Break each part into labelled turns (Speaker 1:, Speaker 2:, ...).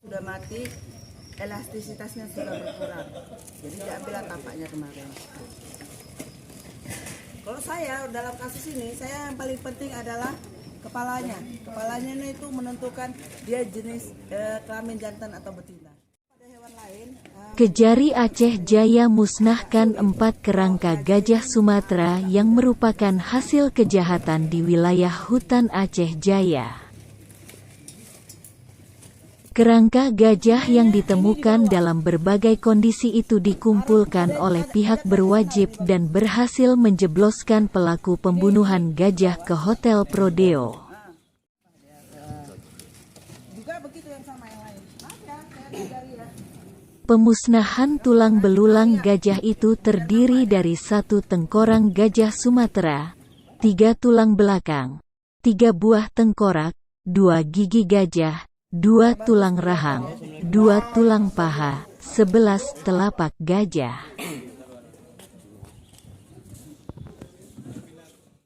Speaker 1: Sudah mati, elastisitasnya sudah berkurang. Jadi diambil tapaknya kemarin. Kalau saya dalam kasus ini, saya yang paling penting adalah kepalanya. Kepalanya itu menentukan dia jenis kelamin jantan atau betina. Pada hewan lain,
Speaker 2: Kejari Aceh Jaya musnahkan 4 kerangka gajah Sumatera yang merupakan hasil kejahatan di wilayah hutan Aceh Jaya. Kerangka gajah yang ditemukan dalam berbagai kondisi itu dikumpulkan oleh pihak berwajib dan berhasil menjebloskan pelaku pembunuhan gajah ke Hotel Prodeo.
Speaker 1: juga begitu yang sama yang lain.
Speaker 2: Pemusnahan tulang belulang gajah itu terdiri dari 1 tengkorang gajah Sumatera, 3 tulang belakang, 3 buah tengkorak, 2 gigi gajah, 2 tulang rahang, 2 tulang paha, 11 telapak gajah.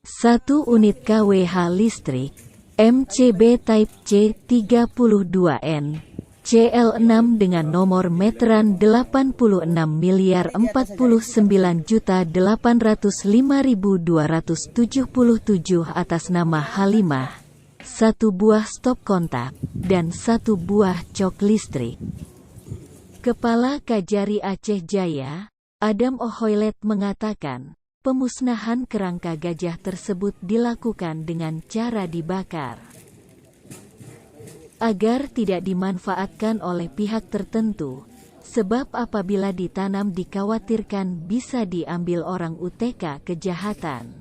Speaker 2: 1 unit kWh listrik, MCB Type C 32N, CL6 dengan nomor meteran 86.849.277 atas nama Halimah, 1 buah stop kontak, dan 1 buah cok listrik. Kepala Kajari Aceh Jaya, Adam Ohoilet mengatakan, pemusnahan kerangka gajah tersebut dilakukan dengan cara dibakar agar tidak dimanfaatkan oleh pihak tertentu, sebab apabila ditanam dikhawatirkan bisa diambil orang UTK kejahatan.